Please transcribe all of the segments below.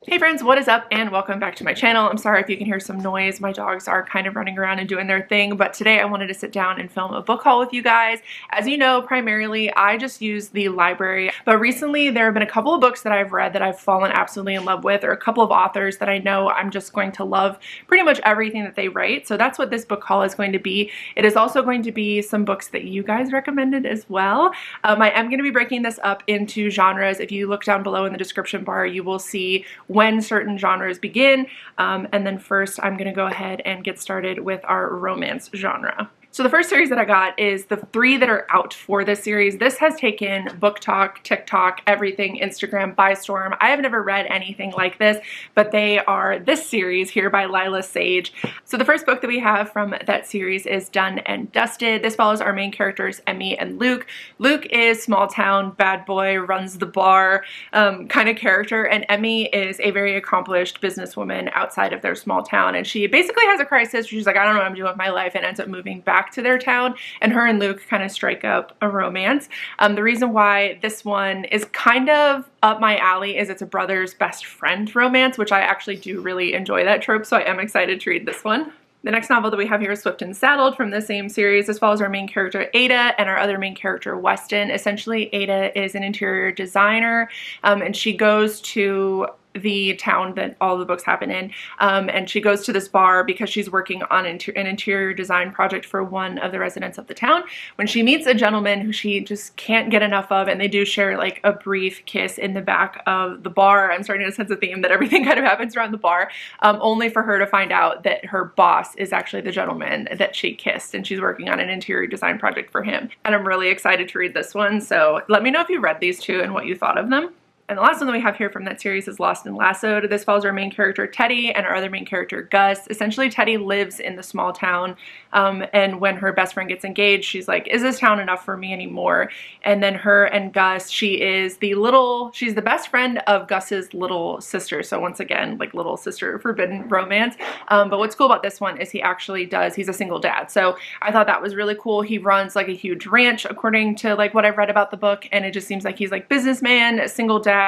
Hey friends, what is up and welcome back to my channel. I'm sorry if you can hear some noise. My dogs are kind of running around and doing their thing, but today I wanted to sit down and film a book haul with you guys. As you know, primarily I just use the library, but recently there have been a couple of books that I've read that I've fallen absolutely in love with, or a couple of authors that I know I'm just going to love pretty much everything that they write. So that's what this book haul is going to be. It is also going to be some books that you guys recommended as well. I am going to be breaking this up into genres. If you look down below in the description bar, you will see when certain genres begin. And then first I'm going to go ahead and get started with our romance genre. So the first series that I got is the 3 that are out for this series. This has taken BookTok, TikTok, everything, Instagram by storm. I have never read anything like this, but they are this series here by Lila Sage. So the first book that we have from that series is Done and Dusted. This follows our main characters, Emmy and Luke. Luke is small town, bad boy, runs the bar kind of character, and Emmy is a very accomplished businesswoman outside of their small town, and she basically has a crisis. She's like, I don't know what I'm doing with my life, and ends up moving back to their town, and her and Luke kind of strike up a romance. The reason why this one is kind of up my alley is it's a brother's best friend romance, which I actually do really enjoy that trope, so I am excited to read this one. The next novel that we have here is Swift and Saddled from the same series. This follows our main character Ada and our other main character Weston. Essentially, Ada is an interior designer, and she goes to the town that all the books happen in, and she goes to this bar because she's working on an interior design project for one of the residents of the town, when she meets a gentleman who she just can't get enough of, and they do share like a brief kiss in the back of the bar. I'm starting to sense a theme that everything kind of happens around the bar, only for her to find out that her boss is actually the gentleman that she kissed, and she's working on an interior design project for him. And I'm really excited to read this one, so let me know if you read these two and what you thought of them. And the last one that we have here from that series is Lost and Lassoed. This follows our main character Teddy and our other main character Gus. Essentially, Teddy lives in the small town, and when her best friend gets engaged, she's like, is this town enough for me anymore? And then her and Gus, she's the best friend of Gus's little sister. So once again, like little sister forbidden romance. But what's cool about this one is he's a single dad. So I thought that was really cool. He runs like a huge ranch according to like what I've read about the book, and it just seems like he's like businessman, a single dad,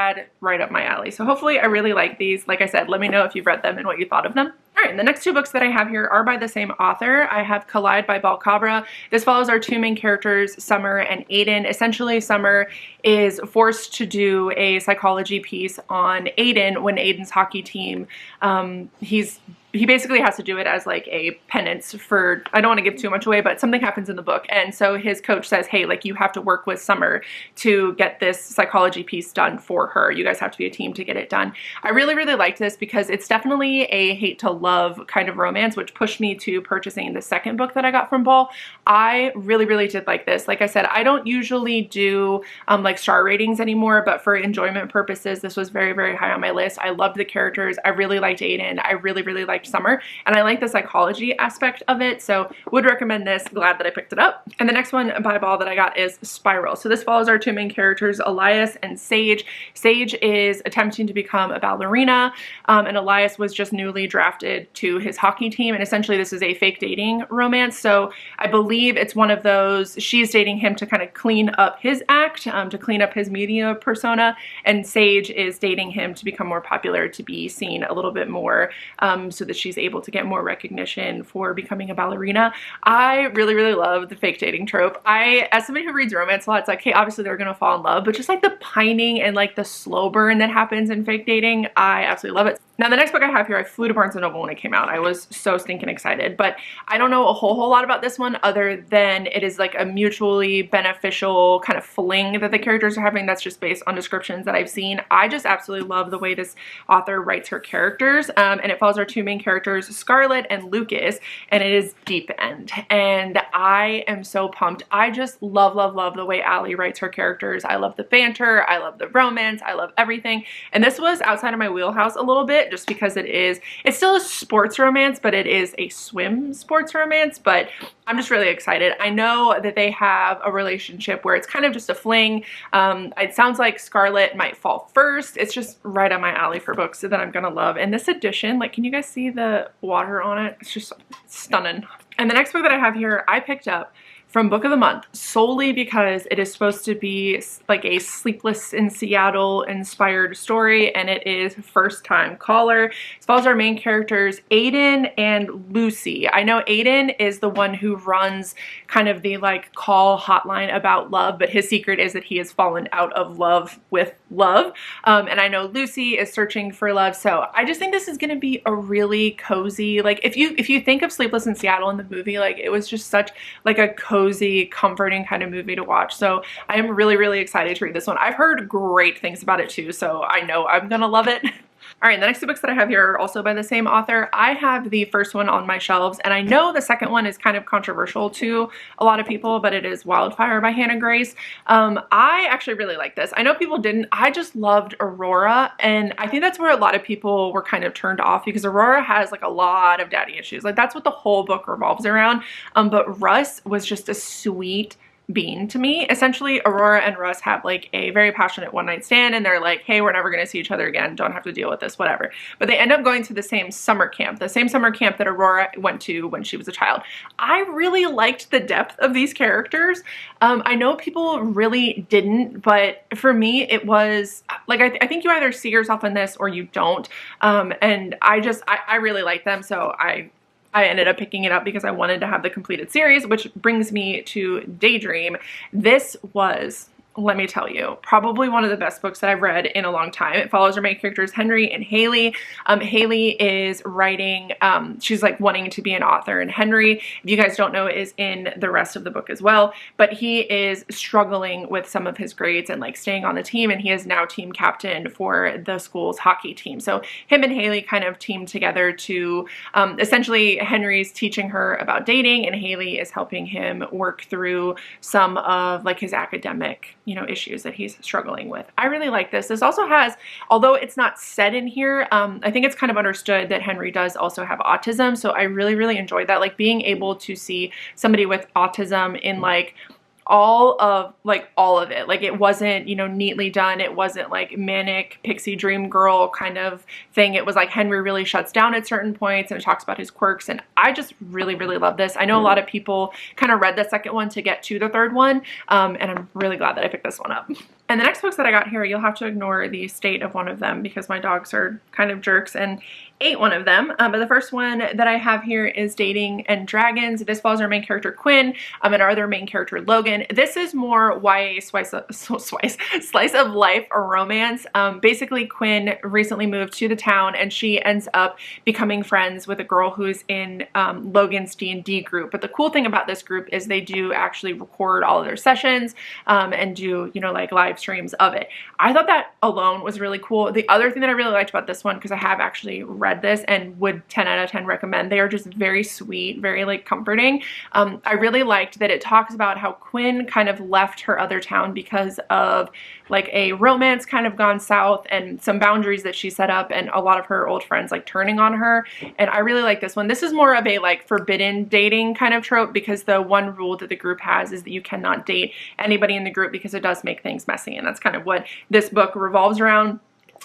right up my alley. So hopefully I really like these. Like I said, let me know if you've read them and what you thought of them. All right, the next 2 books that I have here are by the same author. I have Collide by Bal Cabra. This follows our 2 main characters, Summer and Aiden. Essentially, Summer is forced to do a psychology piece on Aiden when Aiden's hockey team, he basically has to do it as like a penance for, I don't want to give too much away, but something happens in the book. And so his coach says, hey, like you have to work with Summer to get this psychology piece done for her. You guys have to be a team to get it done. I really, really liked this because it's definitely a hate to love kind of romance, which pushed me to purchasing the second book that I got from Bal. I really, really did like this. Like I said, I don't usually do like star ratings anymore, but for enjoyment purposes, this was very, very high on my list. I loved the characters. I really liked Aiden. I really, really liked Summer, and I like the psychology aspect of it, so would recommend this. Glad that I picked it up. And the next one by Bal that I got is Spiral. So this follows our 2 main characters, Elias and Sage. Sage is attempting to become a ballerina, and Elias was just newly drafted to his hockey team, and essentially this is a fake dating romance. So I believe it's one of those, she's dating him to kind of clean up his act, to clean up his media persona, and Sage is dating him to become more popular, to be seen a little bit more, so that she's able to get more recognition for becoming a ballerina. I really, really love the fake dating trope. As somebody who reads romance a lot, it's like, hey, obviously they're gonna fall in love, but just like the pining and like the slow burn that happens in fake dating, I absolutely love it. Now the next book I have here, I flew to Barnes & Noble when it came out. I was so stinking excited, but I don't know a whole lot about this one other than it is like a mutually beneficial kind of fling that the characters are having. That's just based on descriptions that I've seen. I just absolutely love the way this author writes her characters, and it follows our 2 main characters, Scarlett and Lucas, and it is Deep End, and I am so pumped. I just love, love, love the way Allie writes her characters. I love the banter, I love the romance, I love everything, and this was outside of my wheelhouse a little bit just because it's still a sports romance, but it is a swim sports romance, but I'm just really excited. I know that they have a relationship where it's kind of just a fling. It sounds like Scarlett might fall first. It's just right on my alley for books that I'm gonna love. And this edition, like, can you guys see the water on it? It's just stunning. And the next book that I have here, I picked up from Book of the Month solely because it is supposed to be like a Sleepless in Seattle inspired story, and it is First Time Caller. It follows our main characters Aiden and Lucy. I know Aiden is the one who runs kind of the like call hotline about love, but his secret is that he has fallen out of love with love. And I know Lucy is searching for love. So I just think this is going to be a really cozy, like if you think of Sleepless in Seattle in the movie, like it was just such like a cozy, comforting kind of movie to watch. So I am really, really excited to read this one. I've heard great things about it too, so I know I'm gonna love it. All right, the next two books that I have here are also by the same author. I have the first one on my shelves, and I know the second one is kind of controversial to a lot of people, but it is Wildfire by Hannah Grace. I actually really like this. I know people didn't. I just loved Aurora, and I think that's where a lot of people were kind of turned off because Aurora has like a lot of daddy issues. Like that's what the whole book revolves around. But Russ was just a sweet being to me. Essentially, Aurora and Russ have like a very passionate one-night stand, and they're like, hey, we're never going to see each other again, don't have to deal with this, whatever. But they end up going to the same summer camp that Aurora went to when she was a child. I really liked the depth of these characters. I know people really didn't, but for me it was like I think you either see yourself in this or you don't. And I really like them, so I ended up picking it up because I wanted to have the completed series, which brings me to Daydream. This was, let me tell you, probably one of the best books that I've read in a long time. It follows our main characters, Henry and Haley. Haley is writing, she's like wanting to be an author, and Henry, if you guys don't know, is in the rest of the book as well, but he is struggling with some of his grades and like staying on the team, and he is now team captain for the school's hockey team. So him and Haley kind of team together to, essentially Henry's teaching her about dating, and Haley is helping him work through some of like his academic, you know, issues that he's struggling with. I really like this. This also has, although it's not said in here, I think it's kind of understood that Henry does also have autism. So I really, really enjoyed that. Like being able to see somebody with autism in like all of it. Like it wasn't, you know, neatly done. It wasn't like manic pixie dream girl kind of thing. It was like Henry really shuts down at certain points and it talks about his quirks, and I just really, really love this. I know a lot of people kind of read the second one to get to the third one, and I'm really glad that I picked this one up. And the next books that I got here, you'll have to ignore the state of one of them because my dogs are kind of jerks and ate one of them. But the first one that I have here is Dating and Dragons. This follows our main character Quinn and our other main character Logan. This is more YA slice of life or romance. Basically, Quinn recently moved to the town and she ends up becoming friends with a girl who's in Logan's D&D group. But the cool thing about this group is they do actually record all of their sessions and do, you know, like live streams of it. I thought that alone was really cool. The other thing that I really liked about this one, because I have actually read this and would 10 out of 10 recommend, they are just very sweet, very like comforting. I really liked that it talks about how Quinn kind of left her other town because of like a romance kind of gone south and some boundaries that she set up and a lot of her old friends like turning on her. And I really like this one. This is more of a like forbidden dating kind of trope because the one rule that the group has is that you cannot date anybody in the group because it does make things messy, and that's kind of what this book revolves around.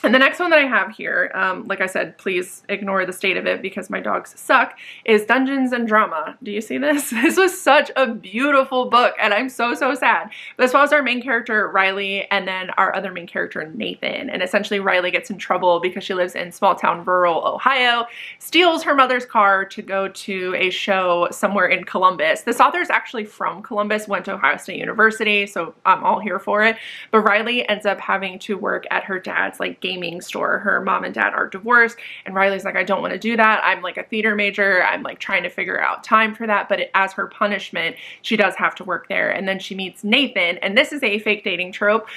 And the next one that I have here, like I said, please ignore the state of it because my dogs suck, is Dungeons and Drama. Do you see this? This was such a beautiful book and I'm so, so sad. But this follows our main character, Riley, and then our other main character, Nathan. And essentially Riley gets in trouble because she lives in small town rural Ohio, steals her mother's car to go to a show somewhere in Columbus. This author is actually from Columbus, went to Ohio State University, so I'm all here for it. But Riley ends up having to work at her dad's like gaming store. Her mom and dad are divorced, and Riley's like, I don't want to do that. I'm like a theater major. I'm like trying to figure out time for that. But as her punishment, she does have to work there. And then she meets Nathan, and this is a fake dating trope.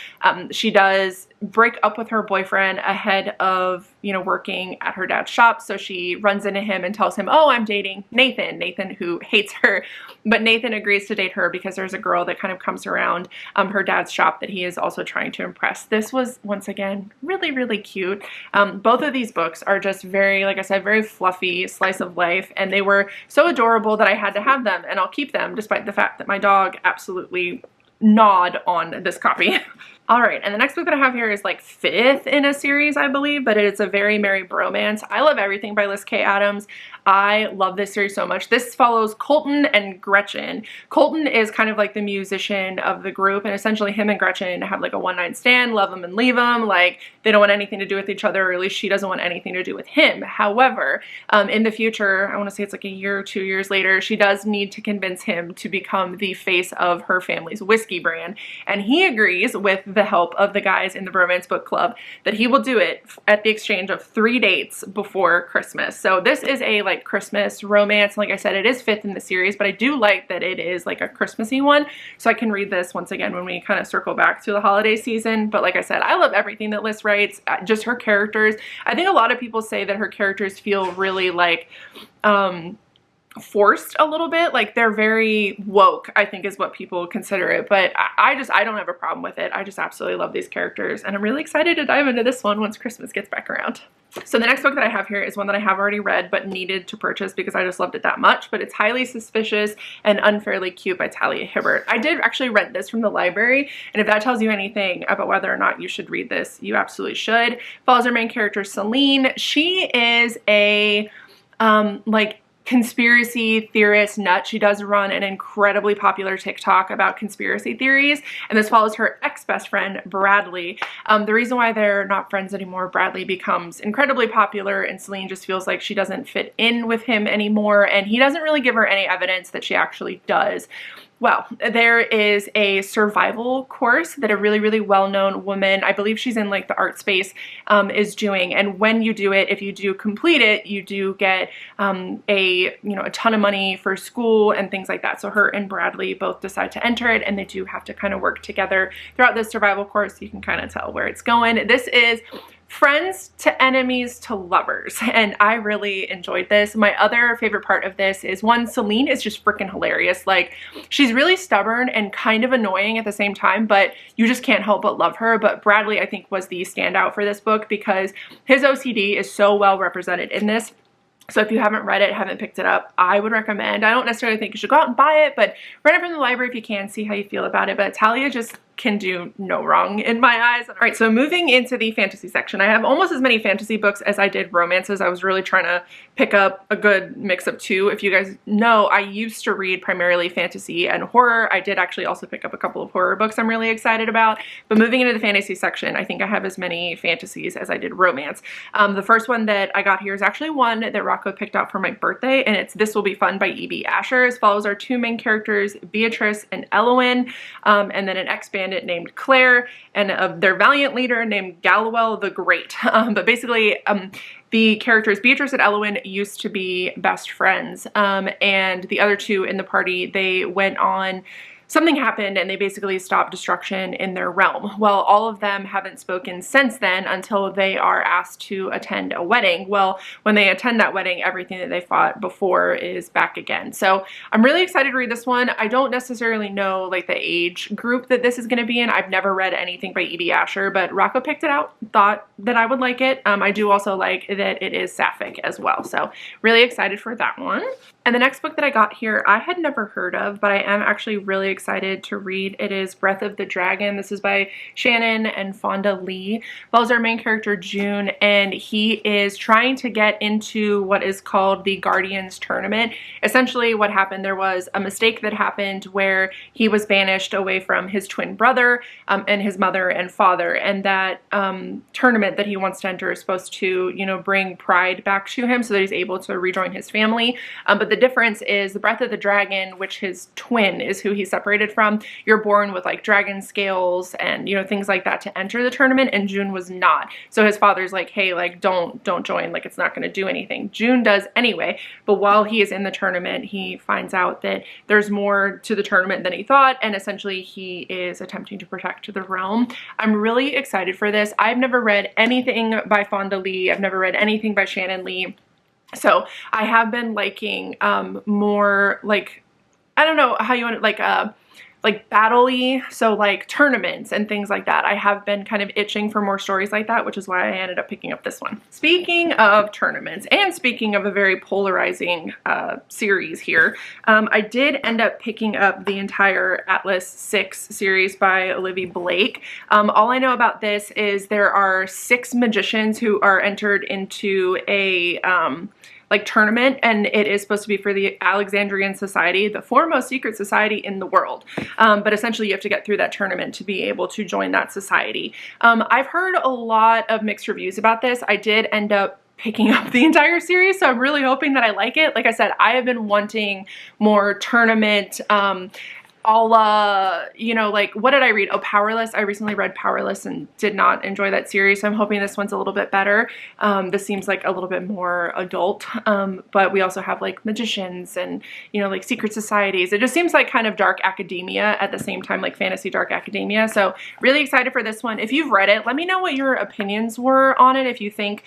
She does break up with her boyfriend ahead of, you know, working at her dad's shop. So she runs into him and tells him, oh, I'm dating Nathan, who hates her. But Nathan agrees to date her because there's a girl that kind of comes around her dad's shop that he is also trying to impress. This was, once again, really, really cute. Both of these books are just very, like I said, very fluffy slice of life, and they were so adorable that I had to have them, and I'll keep them despite the fact that my dog absolutely gnawed on this copy. All right, and the next book that I have here is like 5th in a series, I believe, but it's a Very Merry Bromance. I love everything by Liz K. Adams. I love this series so much. This follows Colton and Gretchen. Colton is kind of like the musician of the group, and essentially him and Gretchen have like a one-night stand, love them and leave them. Like, they don't want anything to do with each other, or at least she doesn't want anything to do with him. However, in the future, I want to say it's like a year or 2 years later, she does need to convince him to become the face of her family's whiskey brand, and he agrees with the help of the guys in the Bromance Book Club that he will do it at the exchange of 3 dates before Christmas. So this is a like Christmas romance. Like I said, it is 5th in the series, but I do like that it is like a Christmassy one, so I can read this once again when we kind of circle back to the holiday season. But like I said, I love everything that Liz writes, just her characters. I think a lot of people say that her characters feel really like forced a little bit, like they're very woke, I think is what people consider it, but I don't have a problem with it. I just absolutely love these characters, and I'm really excited to dive into this one once Christmas gets back around. So the next book that I have here is one that I have already read but needed to purchase because I just loved it that much, but it's Highly Suspicious and Unfairly Cute by Talia Hibbert. I did actually rent this from the library, and if that tells you anything about whether or not you should read this, you absolutely should. Follows our main character, Celine. She is a like conspiracy theorist nut. She does run an incredibly popular TikTok about conspiracy theories, and this follows her ex-best friend, Bradley. The reason why they're not friends anymore, Bradley becomes incredibly popular, and Celine just feels like she doesn't fit in with him anymore, and he doesn't really give her any evidence that she actually does. Well, there is a survival course that a really, really well-known woman, I believe she's in like the art space, is doing. And when you do it, if you do complete it, you do get a ton of money for school and things like that. So her and Bradley both decide to enter it, and they do have to kind of work together throughout this survival course. You can kind of tell where it's going. This is friends to enemies to lovers, and I really enjoyed this. My other favorite part of this is, one, Celine is just freaking hilarious. Like, she's really stubborn and kind of annoying at the same time, but you just can't help but love her. But Bradley, I think, was the standout for this book because his OCD is so well represented in this. So if you haven't read it, haven't picked it up, I would recommend. I don't necessarily think you should go out and buy it, but rent it from the library if you can, see how you feel about it. But Talia just can do no wrong in my eyes. All right, so moving into the fantasy section, I have almost as many fantasy books as I did romances. I was really trying to pick up a good mix of two. If you guys know, I used to read primarily fantasy and horror. I did actually also pick up a couple of horror books I'm really excited about. But moving into the fantasy section, I think I have as many fantasies as I did romance. The first one that I got here is actually one that Rocco picked out for my birthday, and it's This Will Be Fun by E.B. Asher. It follows our two main characters, Beatrice and Elowen, and then an ex-bandit named Claire, and their valiant leader named Gallowell the Great. But basically, the characters Beatrice and Elowen used to be best friends, and the other two in the party, they went on, something happened and they basically stopped destruction in their realm. Well, all of them haven't spoken since then until they are asked to attend a wedding. Well, when they attend that wedding, everything that they fought before is back again. So I'm really excited to read this one. I don't necessarily know like the age group that this is going to be in. I've never read anything by E.B. Asher, but Rocco picked it out, thought that I would like it. I do also like that it is sapphic as well. So really excited for that one. And the next book that I got here, I had never heard of, but I am actually really excited to read. It is Breath of the Dragon. This is by Shannon and Fonda Lee. Follows our main character, June, and he is trying to get into what is called the Guardians Tournament. Essentially what happened, there was a mistake that happened where he was banished away from his twin brother and his mother and father, and that tournament that he wants to enter is supposed to, bring pride back to him so that he's able to rejoin his family. But the difference is the Breath of the Dragon, which his twin is who he's separated from, you're born with like dragon scales and things like that to enter the tournament, and June was not. So his father's like, hey, like don't join, like it's not going to do anything. June does anyway, but while he is in the tournament, he finds out that there's more to the tournament than he thought, and essentially he is attempting to protect the realm. I'm really excited for this. I've never read anything by Fonda Lee. I've never read anything by Shannon Lee. So I have been liking more like, I don't know how you want it, like like battle-y, so like tournaments and things like that. I have been kind of itching for more stories like that, which is why I ended up picking up this one. Speaking of tournaments, and speaking of a very polarizing series here, I did end up picking up the entire Atlas 6 series by Olivia Blake. All I know about this is there are 6 magicians who are entered into a like tournament, and it is supposed to be for the Alexandrian Society, the foremost secret society in the world. But essentially you have to get through that tournament to be able to join that society. I've heard a lot of mixed reviews about this. I did end up picking up the entire series, so I'm really hoping that I like it. Like I said, I have been wanting more tournament, you know, like, what did I read? Oh, Powerless. I recently read Powerless and did not enjoy that series, so I'm hoping this one's a little bit better. This seems like a little bit more adult, but we also have like magicians and, you know, like secret societies. It just seems like kind of dark academia at the same time, like fantasy dark academia. So really excited for this one. If you've read it, let me know what your opinions were on it, if you think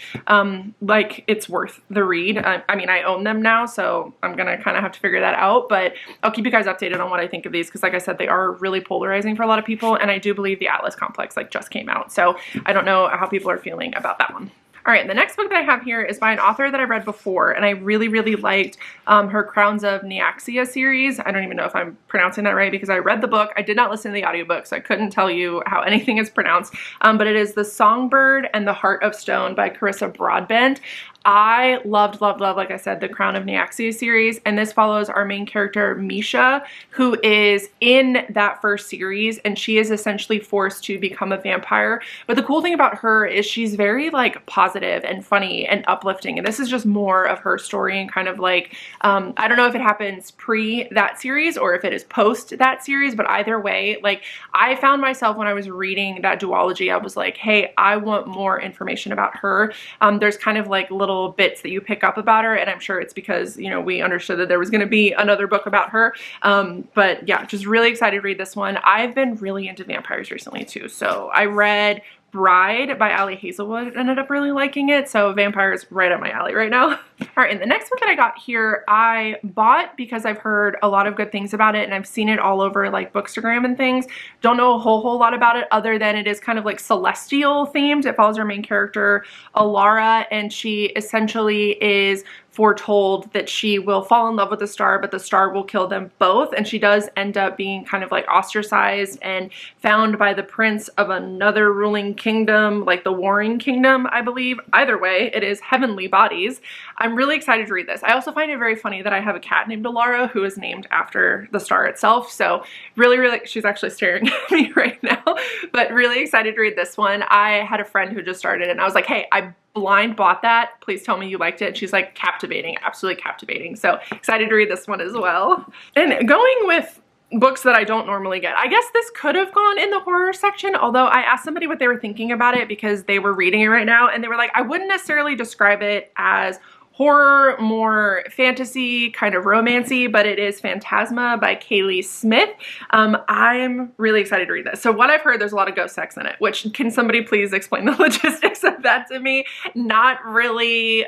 like it's worth the read. I mean, I own them now, so I'm gonna kind of have to figure that out, but I'll keep you guys updated on what I think of these, because like I said, they are really polarizing for a lot of people, and I do believe the Atlas Complex like just came out, so I don't know how people are feeling about that one. All right, the next book that I have here is by an author that I read before, and I really, really liked her Crowns of Nyaxia series. I don't even know if I'm pronouncing that right because I read the book. I did not listen to the audiobook, so I couldn't tell you how anything is pronounced, but it is The Songbird and the Heart of Stone by Carissa Broadbent. I loved, like I said, the Crown of Nyaxia series, and this follows our main character, Misha, who is in that first series, and she is essentially forced to become a vampire. But the cool thing about her is she's very like positive and funny and uplifting, and this is just more of her story and kind of like, I don't know if it happens pre that series or if it is post that series, but either way, like I found myself when I was reading that duology, I was like, hey, I want more information about her. There's kind of like little bits that you pick up about her, and I'm sure it's because, you know, we understood that there was going to be another book about her. But yeah, just really excited to read this one. I've been really into vampires recently too, so I read Bride by Ali Hazelwood, ended up really liking it, so vampires right up my alley right now. All right, and the next book that I got here, I bought because I've heard a lot of good things about it, and I've seen it all over like Bookstagram and things. Don't know a whole lot about it other than it is kind of like celestial themed. It follows our main character, Alara, and she essentially is foretold that she will fall in love with the star, but the star will kill them both, and she does end up being kind of like ostracized and found by the prince of another ruling kingdom, like the Warring Kingdom, I believe. Either way, it is Heavenly Bodies. I'm really excited to read this. I also find it very funny that I have a cat named Alara who is named after the star itself, so really, she's actually staring at me right now, but really excited to read this one. I had a friend who just started it, and I was like, hey, I blind bought that. Please tell me you liked it. And she's like, captivating, absolutely captivating. So excited to read this one as well. And going with books that I don't normally get, I guess this could have gone in the horror section, although I asked somebody what they were thinking about it because they were reading it right now, and they were like, I wouldn't necessarily describe it as horror, more fantasy, kind of romancy, but it is Phantasma by Kaylee Smith. I'm really excited to read this. So what I've heard, there's a lot of ghost sex in it, which, can somebody please explain the logistics of that to me? Not really,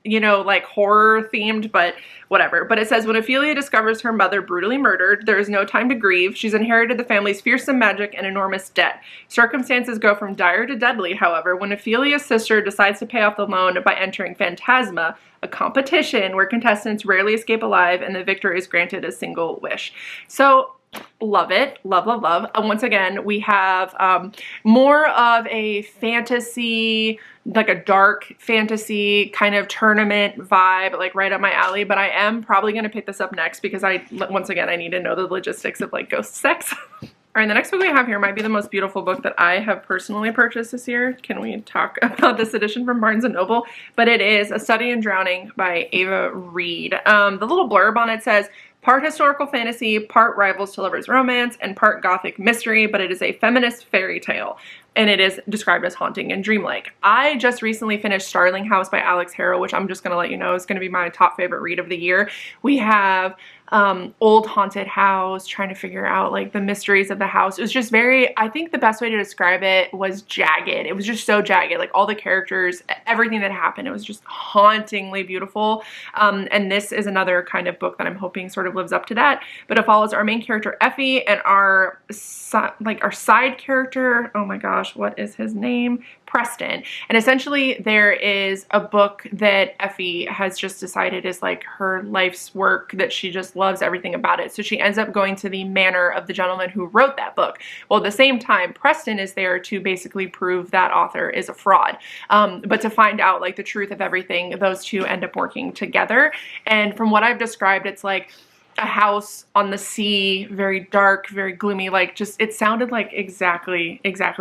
you know, like horror themed, but whatever. But it says, when Ophelia discovers her mother brutally murdered, there is no time to grieve. She's inherited the family's fearsome magic and enormous debt. Circumstances go from dire to deadly, however, when Ophelia's sister decides to pay off the loan by entering Phantasma, a competition where contestants rarely escape alive and the victor is granted a single wish. So love it. Love. Once again, we have more of a fantasy, like a dark fantasy kind of tournament vibe, like right up my alley, but I am probably going to pick this up next because once again, I need to know the logistics of like ghost sex. All right, the next book we have here might be the most beautiful book that I have personally purchased this year. Can we talk about this edition from Barnes & Noble? But it is A Study in Drowning by Ava Reed. The little blurb on it says, part historical fantasy, part rivals to lovers romance, and part gothic mystery, but it is a feminist fairy tale, and it is described as haunting and dreamlike. I just recently finished Starling House by Alex Harrow, which I'm just going to let you know is going to be my top favorite read of the year. We have old haunted house, trying to figure out like the mysteries of the house. It was just very, I think the best way to describe it was jagged. It was just so jagged, like all the characters, everything that happened, it was just hauntingly beautiful. And this is another kind of book that I'm hoping sort of lives up to that. But it follows our main character Effie and our side character, oh my gosh, what is his name? Preston. And essentially there is a book that Effie has just decided is like her life's work, that she just loves everything about it. So she ends up going to the manor of the gentleman who wrote that book. Well, at the same time, Preston is there to basically prove that author is a fraud. But to find out like the truth of everything, those two end up working together. And from what I've described, it's like a house on the sea, very dark, very gloomy, like just, it sounded like exactly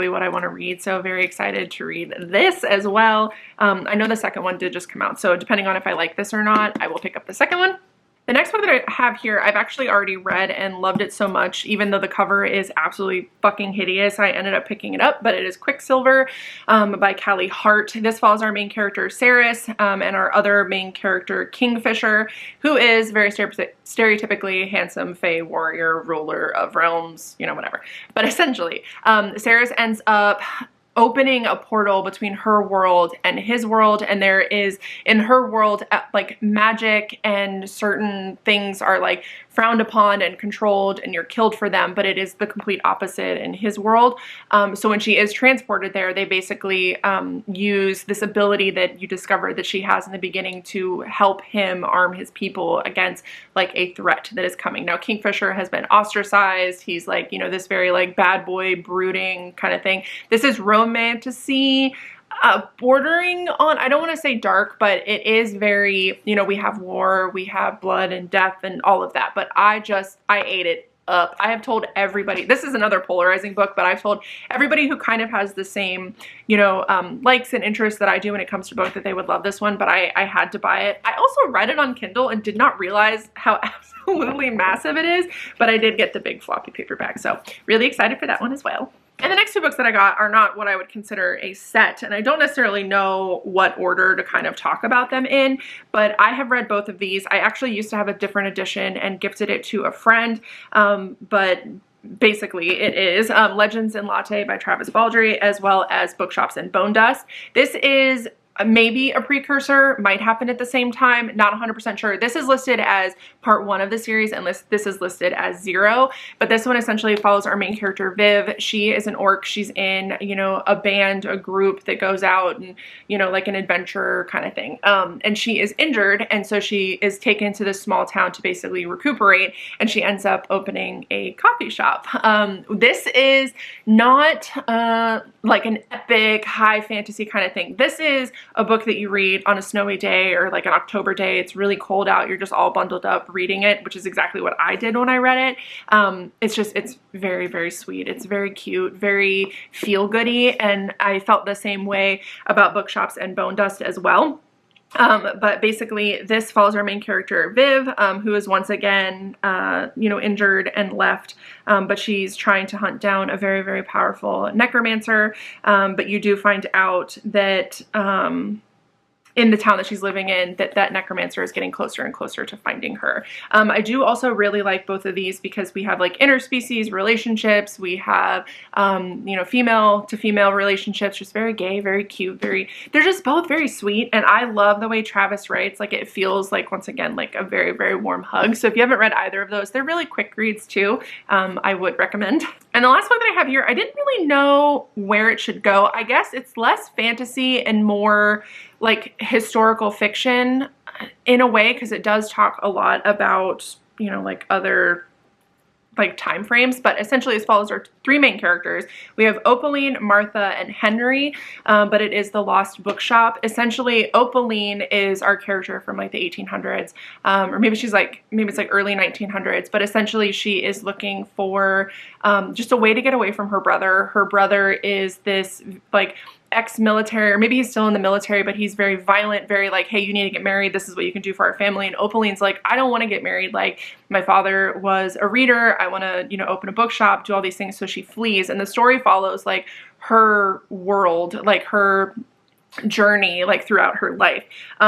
what I want to read. So very excited to read this as well. I know the second one did just come out, so depending on if I like this or not, I will pick up the second one. The next book that I have here, I've actually already read and loved it so much, even though the cover is absolutely fucking hideous. I ended up picking it up, but it is Quicksilver by Callie Hart. This follows our main character, Ceres, and our other main character, Kingfisher, who is very stereotypically handsome fae warrior, ruler of realms, you know, whatever. But essentially, Ceres ends up opening a portal between her world and his world, and there is in her world like magic and certain things are like frowned upon and controlled and you're killed for them, but it is the complete opposite in his world. So when she is transported there, they basically use this ability that you discover that she has in the beginning to help him arm his people against like a threat that is coming. Now Kingfisher has been ostracized. He's like, you know, this very like bad boy brooding kind of thing. This is romantasy, bordering on, I don't want to say dark, but it is very, you know, we have war, we have blood and death and all of that, but I ate it up. I have told everybody, this is another polarizing book, but I've told everybody who kind of has the same, you know, likes and interests that I do when it comes to books that they would love this one, but I had to buy it. I also read it on Kindle and did not realize how absolutely massive it is, but I did get the big floppy paperback, so really excited for that one as well. And the next two books that I got are not what I would consider a set, and I don't necessarily know what order to kind of talk about them in, but I have read both of these. I actually used to have a different edition and gifted it to a friend, but basically it is Legends in Latte by Travis Baldree, as well as Bookshops and Bone Dust. This is maybe a precursor, might happen at the same time, not 100% sure. This is listed as part 1 of the series and this is listed as 0, but this one essentially follows our main character Viv. She is an orc. She's in, you know, a band, a group that goes out and, you know, like an adventure kind of thing. And she is injured, and so she is taken to this small town to basically recuperate, and she ends up opening a coffee shop. This is not like an epic high fantasy kind of thing. This is a book that you read on a snowy day or like an October day. It's really cold out. You're just all bundled up reading it, which is exactly what I did when I read it. It's very, very sweet. It's very cute, very feel-goody, and I felt the same way about Bookshops and Bone Dust as well. But basically this follows our main character Viv, who is once again, you know, injured and left, but she's trying to hunt down a very, very powerful necromancer, but you do find out that, in the town that she's living in, that necromancer is getting closer and closer to finding her. I do also really like both of these because we have like interspecies relationships, we have, you know, female to female relationships, just very gay, very cute, they're just both very sweet, and I love the way Travis writes. Like, it feels like, once again, like a very, very warm hug. So if you haven't read either of those, they're really quick reads too. I would recommend. And the last book that I have here, I didn't really know where it should go. I guess it's less fantasy and more like historical fiction in a way, because it does talk a lot about, you know, like other like time frames, but essentially it follows our 3 main characters. We have Opaline, Martha, and Henry, but it is the Lost Bookshop. Essentially, Opaline is our character from like the 1800s, or maybe it's like early 1900s, but essentially she is looking for just a way to get away from her brother. Her brother is this like ex-military, or maybe he's still in the military, but he's very violent, very like, hey, you need to get married, this is what you can do for our family. And Opaline's like, I don't want to get married, like my father was a reader, I want to, you know, open a bookshop, do all these things. So she flees, and the story follows like her world, like her journey like throughout her life,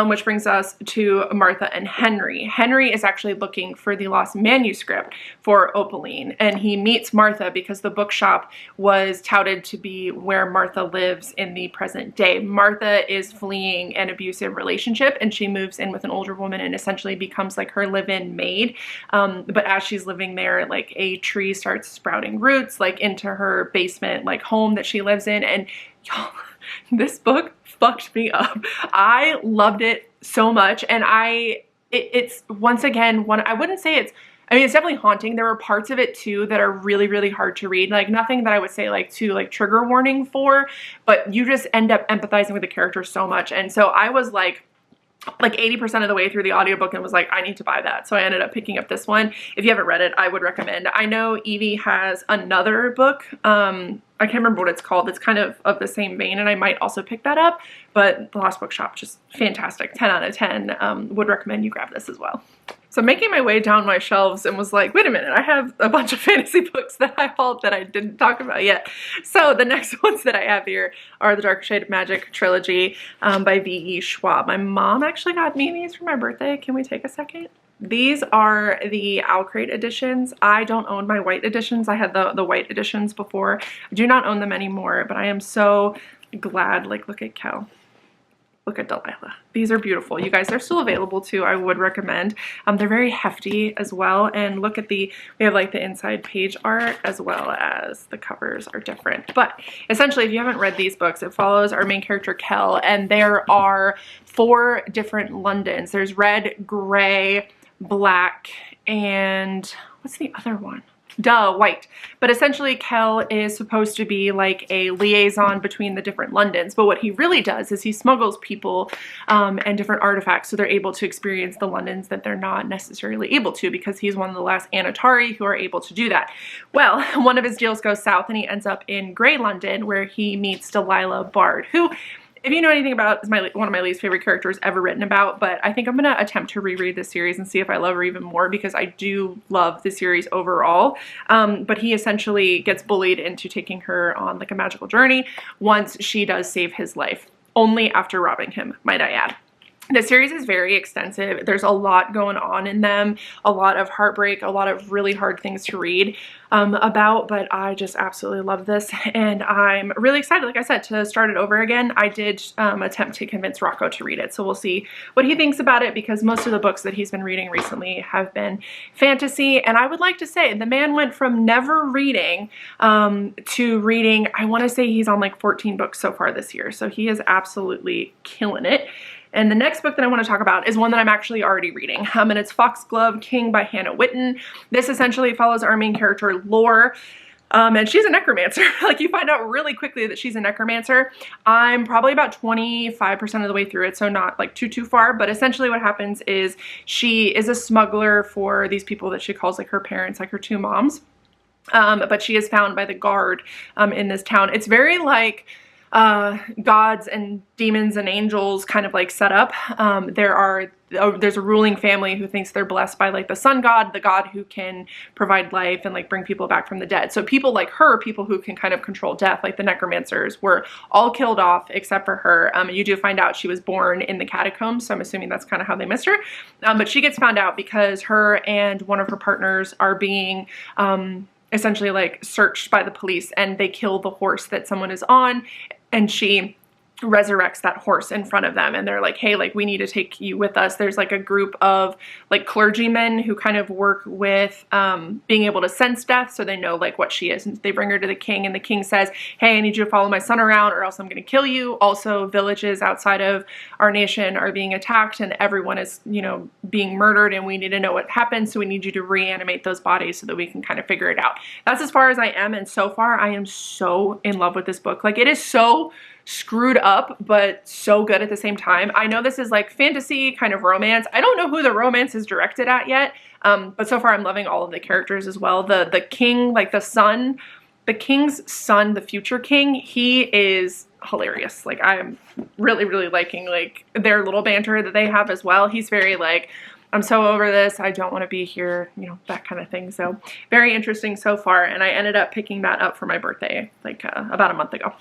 which brings us to Martha and Henry. Henry is actually looking for the lost manuscript for Opaline, and he meets Martha because the bookshop was touted to be where Martha lives in the present day. Martha is fleeing an abusive relationship, and she moves in with an older woman and essentially becomes like her live-in maid. But as she's living there, like a tree starts sprouting roots like into her basement like home that she lives in, and y'all, this book fucked me up. I loved it so much, and it's once again one, I wouldn't say it's, I mean, it's definitely haunting. There were parts of it too that are really, really hard to read. Like nothing that I would say like to like trigger warning for, but you just end up empathizing with the character so much. And so I was like 80% of the way through the audiobook and was like, I need to buy that. So I ended up picking up this one. If you haven't read it, I would recommend. I know Evie has another book. I can't remember what it's called. It's kind of the same vein, and I might also pick that up, but The Lost Bookshop, just fantastic. 10 out of 10. Would recommend you grab this as well. So making my way down my shelves and was like, wait a minute, I have a bunch of fantasy books that I hauled that I didn't talk about yet. So the next ones that I have here are the Darker Shade of Magic trilogy by V.E. Schwab. My mom actually got me these for my birthday. Can we take a second? These are the Owlcrate editions. I don't own my white editions. I had the white editions before. I do not own them anymore, but I am so glad. Like, look at Kel. Look at Delilah. These are beautiful. You guys, they're still available too. I would recommend. They're very hefty as well. And look at we have like the inside page art as well as the covers are different. But essentially, if you haven't read these books, it follows our main character, Kel, and there are 4 different Londons. There's red, gray, black, and what's the other one? White. But essentially Kel is supposed to be like a liaison between the different Londons, but what he really does is he smuggles people and different artifacts so they're able to experience the Londons that they're not necessarily able to, because he's one of the last Anatari who are able to do that. Well, one of his deals goes south and he ends up in Grey London, where he meets Delilah Bard, who, if you know anything about, is one of my least favorite characters ever written about, but I think I'm going to attempt to reread this series and see if I love her even more, because I do love the series overall. But he essentially gets bullied into taking her on like a magical journey once she does save his life, only after robbing him, might I add. The series is very extensive. There's a lot going on in them, a lot of heartbreak, a lot of really hard things to read about, but I just absolutely love this, and I'm really excited, like I said, to start it over again. I did attempt to convince Rocco to read it, so we'll see what he thinks about it, because most of the books that he's been reading recently have been fantasy, and I would like to say the man went from never reading to reading, I want to say he's on like 14 books so far this year, so he is absolutely killing it. And the next book that I want to talk about is one that I'm actually already reading, and it's Foxglove King by Hannah Whitten. This essentially follows our main character, Lore, and she's a necromancer. Like, you find out really quickly that she's a necromancer. I'm probably about 25% of the way through it, so not like too far, but essentially what happens is she is a smuggler for these people that she calls like her parents, like her 2 moms, but she is found by the guard in this town. It's very like gods and demons and angels kind of like set up. There's a ruling family who thinks they're blessed by like the sun god, the god who can provide life and like bring people back from the dead. So people like her, people who can kind of control death, like the necromancers, were all killed off except for her. You do find out she was born in the catacombs, so I'm assuming that's kind of how they missed her. But she gets found out because her and one of her partners are being essentially like searched by the police, and they kill the horse that someone is on, and she resurrects that horse in front of them, and they're like, hey, like, we need to take you with us. There's like a group of like clergymen who kind of work with being able to sense death, so they know like what she is, and they bring her to the king, and the king says, hey, I need you to follow my son around or else I'm gonna kill you. Also, villages outside of our nation are being attacked and everyone is, you know, being murdered, and we need to know what happened, so we need you to reanimate those bodies so that we can kind of figure it out. That's as far as I am, and so far I am so in love with this book. Like, it is so screwed up, but so good at the same time. I know this is like fantasy kind of romance. I don't know who the romance is directed at yet, but so far I'm loving all of the characters as well. The king, like the son, the king's son, the future king, he is hilarious. Like, I'm really, really liking like their little banter that they have as well. He's very like, I'm so over this, I don't want to be here, you know, that kind of thing. So very interesting so far, and I ended up picking that up for my birthday like about a month ago.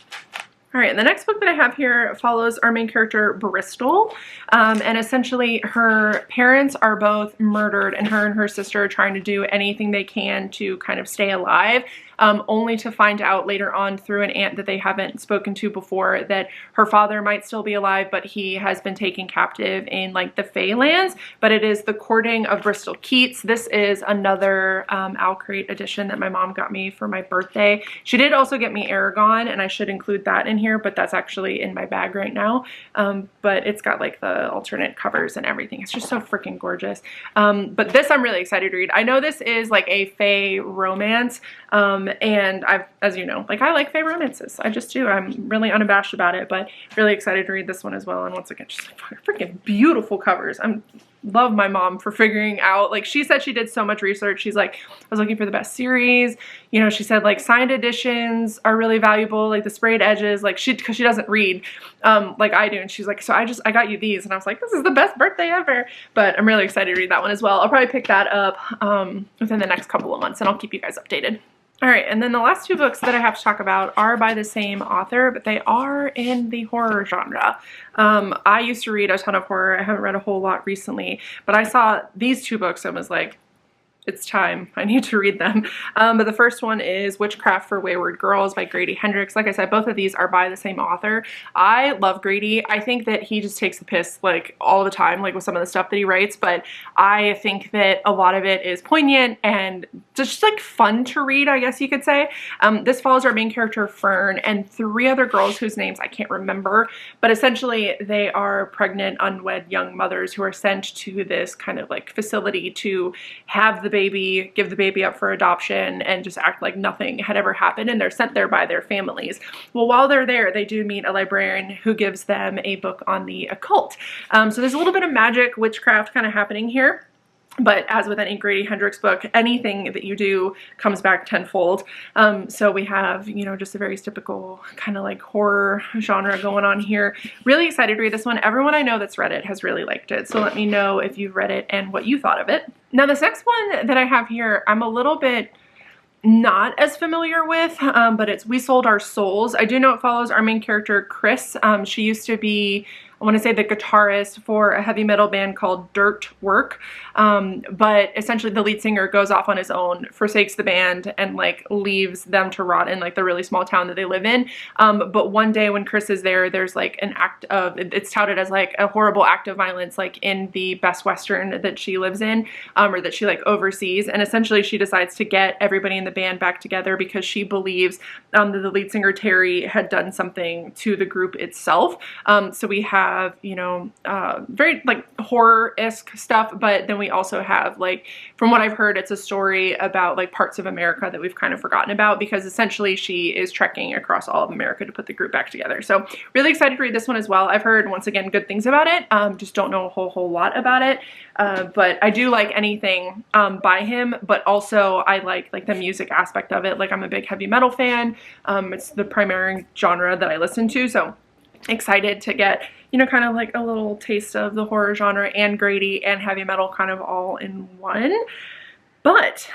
All right, and the next book that I have here follows our main character, Bristol, and essentially her parents are both murdered, and her sister are trying to do anything they can to kind of stay alive, only to find out later on through an aunt that they haven't spoken to before that her father might still be alive, but he has been taken captive in like the Feylands. But it is The Courting of Bristol Keats. This is another OwlCrate edition that my mom got me for my birthday. She did also get me Aragon, and I should include that in here, but that's actually in my bag right now. But it's got like the alternate covers and everything. It's just so freaking gorgeous. But this I'm really excited to read. I know this is like a Fey romance, and I've, as you know, like I like Fey romances. I just do. I'm really unabashed about it, but really excited to read this one as well. And once again, just like freaking beautiful covers. Love my mom for figuring out, like she said she did so much research. She's like, I was looking for the best series. You know, she said like signed editions are really valuable, like the sprayed edges, like because she doesn't read like I do. And she's like, so I got you these. And I was like, this is the best birthday ever. But I'm really excited to read that one as well. I'll probably pick that up within the next couple of months, and I'll keep you guys updated. All right, and then the last two books that I have to talk about are by the same author, but they are in the horror genre. I used to read a ton of horror. I haven't read a whole lot recently, but I saw these two books and was like, it's time. I need to read them. But the first one is Witchcraft for Wayward Girls by Grady Hendrix. Like I said, both of these are by the same author. I love Grady. I think that he just takes the piss like all the time, like with some of the stuff that he writes, but I think that a lot of it is poignant and just like fun to read, I guess you could say. This follows our main character, Fern, and three other girls whose names I can't remember, but essentially they are pregnant, unwed young mothers who are sent to this kind of like facility to have the baby, give the baby up for adoption, and just act like nothing had ever happened, and they're sent there by their families. Well, while they're there, they do meet a librarian who gives them a book on the occult. So there's a little bit of magic, witchcraft kind of happening here. But as with any Grady Hendrix book, anything that you do comes back tenfold. So we have, you know, just a very typical kind of like horror genre going on here. Really excited to read this one. Everyone I know that's read it has really liked it. So let me know if you've read it and what you thought of it. Now this next one that I have here, I'm a little bit not as familiar with, but it's We Sold Our Souls. I do know it follows our main character, Chris. She used to be, I want to say, the guitarist for a heavy metal band called Dirt Work, but essentially the lead singer goes off on his own, forsakes the band, and like leaves them to rot in like the really small town that they live in. But one day when Chris is there, there's like an act of, it's touted as like a horrible act of violence like in the Best Western that she lives in, or that she like oversees, and essentially she decides to get everybody in the band back together because she believes that the lead singer Terry had done something to the group itself. So we have, you know, very like horror-esque stuff, but then we also have, like, from what I've heard, it's a story about like parts of America that we've kind of forgotten about, because essentially she is trekking across all of America to put the group back together. So really excited to read this one as well. I've heard, once again, good things about it. Just don't know a whole lot about it. But I do like anything by him, but also I like the music aspect of it. Like, I'm a big heavy metal fan. It's the primary genre that I listen to, so excited to get, you know, kind of like a little taste of the horror genre and Grady and heavy metal kind of all in one. But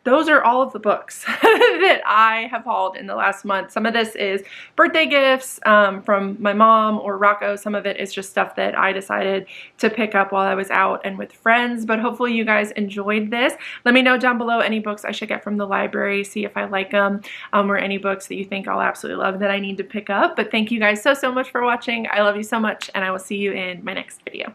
those are all of the books that I have hauled in the last month. Some of this is birthday gifts from my mom or Rocco. Some of it is just stuff that I decided to pick up while I was out and with friends. But hopefully you guys enjoyed this. Let me know down below any books I should get from the library, see if I like them, or any books that you think I'll absolutely love that I need to pick up. But thank you guys so much for watching. I love you so much, and I will see you in my next video.